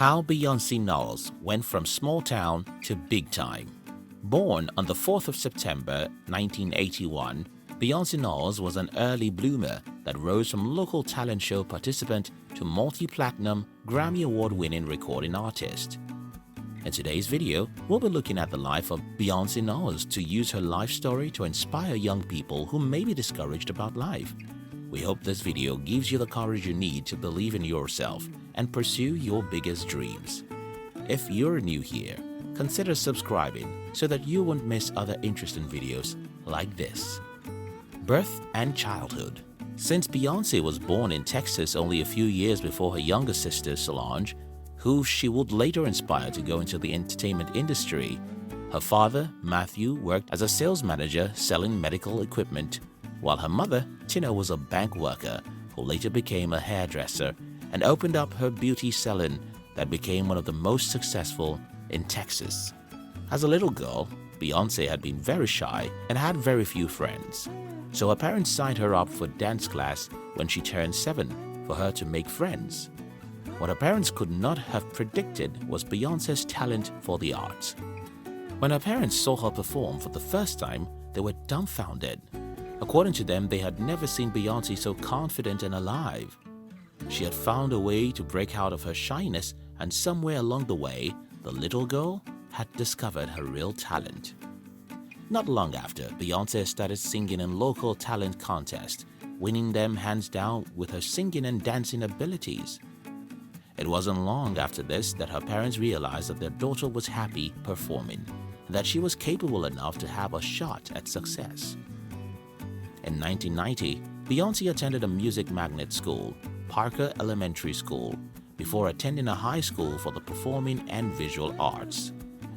How Beyonce Knowles went from small town to big time. Born on the 4th of September 1981, Beyonce Knowles was an early bloomer that rose from local talent show participant to multi-platinum Grammy Award-winning recording artist. In today's video, we'll be looking at the life of Beyonce Knowles to use her life story to inspire young people who may be discouraged about life. We hope this video gives you the courage you need to believe in yourself and pursue your biggest dreams. If you're new here, consider subscribing so that you won't miss other interesting videos like this. Birth and childhood. Since Beyonce was born in Texas only a few years before her younger sister Solange, who she would later inspire to go into the entertainment industry, her father, Matthew, worked as a sales manager selling medical equipment, while her mother, Tina, was a bank worker who later became a hairdresser and opened up her beauty salon that became one of the most successful in Texas. As a little girl, Beyonce had been very shy and had very few friends, so her parents signed her up for dance class when she turned 7 for her to make friends. What her parents could not have predicted was Beyonce's talent for the arts. When her parents saw her perform for the first time, they were dumbfounded. According to them, they had never seen Beyonce so confident and alive. She had found a way to break out of her shyness, and somewhere along the way, the little girl had discovered her real talent. Not long after, Beyonce started singing in local talent contests, winning them hands down with her singing and dancing abilities. It wasn't long after this that her parents realized that their daughter was happy performing and that she was capable enough to have a shot at success. In 1990, Beyonce attended a music magnet school, Parker Elementary School, before attending a high school for the performing and visual arts.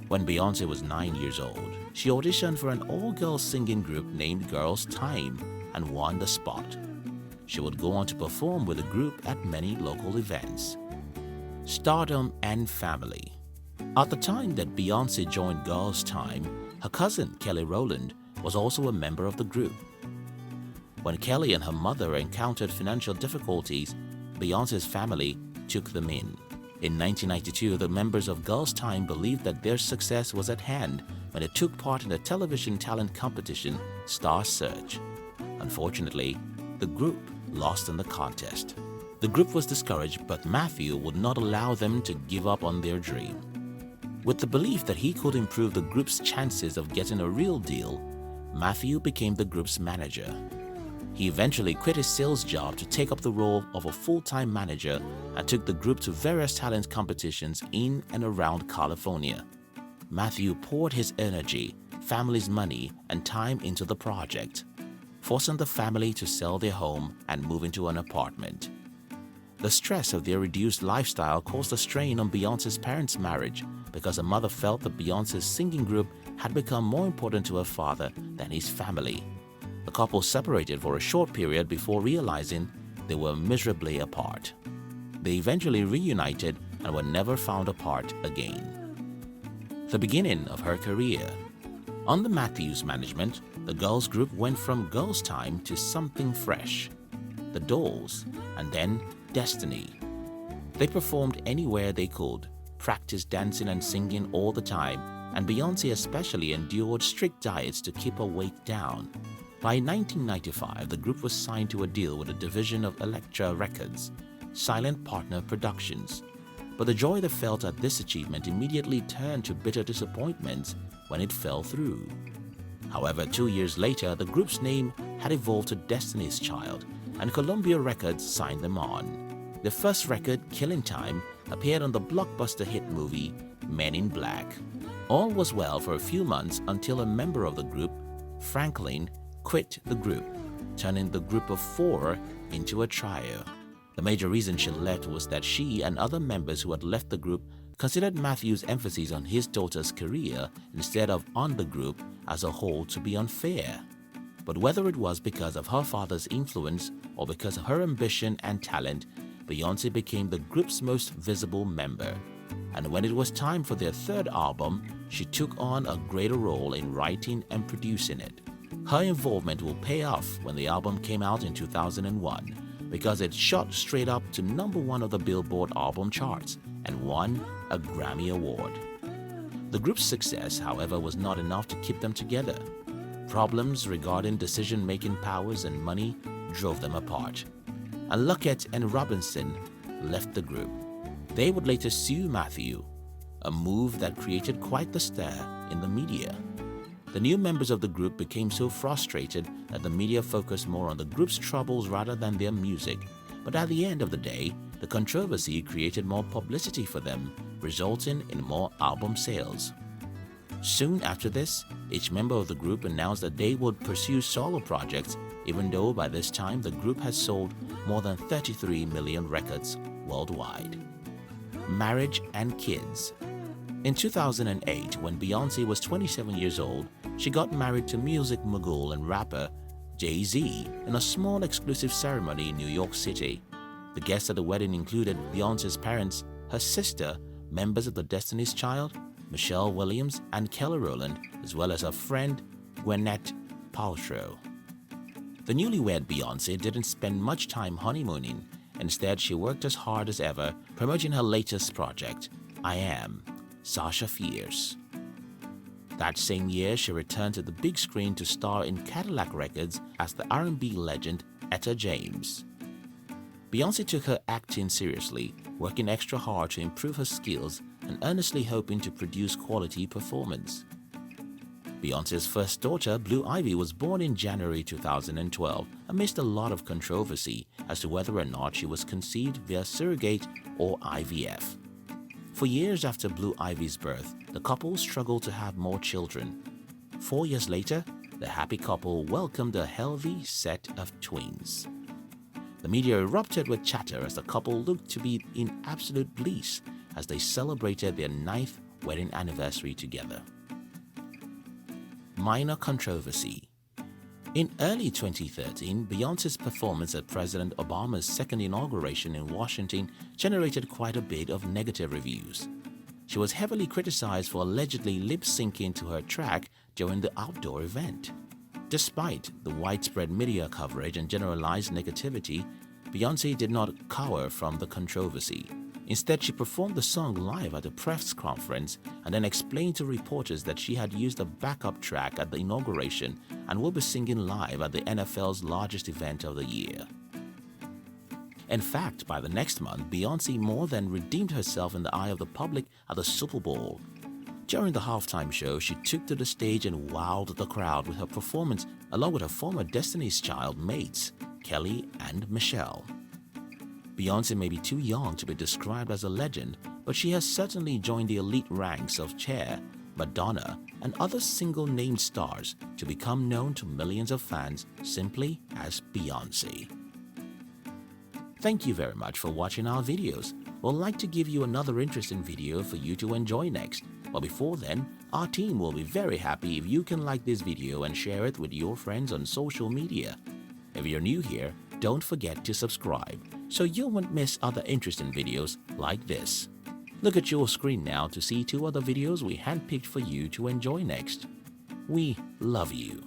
When Beyonce was 9 years old, she auditioned for an all-girls singing group named Girls' Tyme and won the spot. She would go on to perform with the group at many local events. Stardom and family. At the time that Beyonce joined Girls' Tyme, her cousin Kelly Rowland was also a member of the group. When Kelly and her mother encountered financial difficulties, Beyonce's family took them in. In 1992, the members of Girls' Tyme believed that their success was at hand when they took part in the television talent competition Star Search. Unfortunately, the group lost in the contest. The group was discouraged, but Matthew would not allow them to give up on their dream. With the belief that he could improve the group's chances of getting a real deal, Matthew became the group's manager. He eventually quit his sales job to take up the role of a full-time manager and took the group to various talent competitions in and around California. Matthew poured his energy, family's money, and time into the project, forcing the family to sell their home and move into an apartment. The stress of their reduced lifestyle caused a strain on Beyonce's parents' marriage because her mother felt that Beyonce's singing group had become more important to her father than his family. The couple separated for a short period before realizing they were miserably apart. They eventually reunited and were never found apart again. The beginning of her career. Under Matthew's management, the girls group went from Girls' Tyme to Something Fresh, The Dolls, and then Destiny. They performed anywhere they could, practiced dancing and singing all the time, and Beyonce especially endured strict diets to keep her weight down. By 1995, the group was signed to a deal with a division of Elektra Records, Silent Partner Productions. But the joy they felt at this achievement immediately turned to bitter disappointment when it fell through. However, 2 years later, the group's name had evolved to Destiny's Child, and Columbia Records signed them on. Their first record, Killing Time, appeared on the blockbuster hit movie Men in Black. All was well for a few months until a member of the group, Franklin, quit the group, turning the group of 4 into a trio. The major reason she left was that she and other members who had left the group considered Matthew's emphasis on his daughter's career instead of on the group as a whole to be unfair. But whether it was because of her father's influence or because of her ambition and talent, Beyonce became the group's most visible member. And when it was time for their third album, she took on a greater role in writing and producing it. Her involvement will pay off when the album came out in 2001 because it shot straight up to #1 of the Billboard album charts and won a Grammy Award. The group's success, however, was not enough to keep them together. Problems regarding decision-making powers and money drove them apart, and Luckett and Robinson left the group. They would later sue Matthew, a move that created quite the stir in the media. The new members of the group became so frustrated that the media focused more on the group's troubles rather than their music. But at the end of the day, the controversy created more publicity for them, resulting in more album sales. Soon after this, each member of the group announced that they would pursue solo projects, even though by this time the group had sold more than 33 million records worldwide. Marriage and kids. In 2008, when Beyoncé was 27 years old, she got married to music mogul and rapper Jay-Z in a small exclusive ceremony in New York City. The guests at the wedding included Beyoncé's parents, her sister, members of the Destiny's Child, Michelle Williams and Kelly Rowland, as well as her friend GWYNETH PALTROW. The newlywed Beyoncé didn't spend much time honeymooning. Instead, she worked as hard as ever promoting her latest project, I Am, Sasha Fierce. That same year, she returned to the big screen to star in Cadillac Records as the R&B legend Etta James. Beyoncé took her acting seriously, working extra hard to improve her skills and earnestly hoping to produce quality performance. Beyoncé's first daughter, Blue Ivy, was born in January 2012 amidst a lot of controversy as to whether or not she was conceived via surrogate or IVF. For years after Blue Ivy's birth, the couple struggled to have more children. 4 years later, the happy couple welcomed a healthy set of twins. The media erupted with chatter as the couple looked to be in absolute bliss as they celebrated their 9th wedding anniversary together. Minor controversy. In early 2013, Beyoncé's performance at President Obama's second inauguration in Washington generated quite a bit of negative reviews. She was heavily criticized for allegedly lip-syncing to her track during the outdoor event. Despite the widespread media coverage and generalized negativity, Beyoncé did not cower from the controversy. Instead, she performed the song live at a press conference and then explained to reporters that she had used a backup track at the inauguration and will be singing live at the NFL's largest event of the year. In fact, by the next month, Beyoncé more than redeemed herself in the eye of the public at the Super Bowl. During the halftime show, she took to the stage and wowed the crowd with her performance along with her former Destiny's Child mates, Kelly and Michelle. Beyoncé may be too young to be described as a legend, but she has certainly joined the elite ranks of Cher, Madonna, and other single-named stars to become known to millions of fans simply as Beyoncé. Thank you very much for watching our videos. We'd like to give you another interesting video for you to enjoy next. But before then, our team will be very happy if you can like this video and share it with your friends on social media. If you're new here, don't forget to subscribe so you won't miss other interesting videos like this. Look at your screen now to see 2 other videos we handpicked for you to enjoy next. We love you.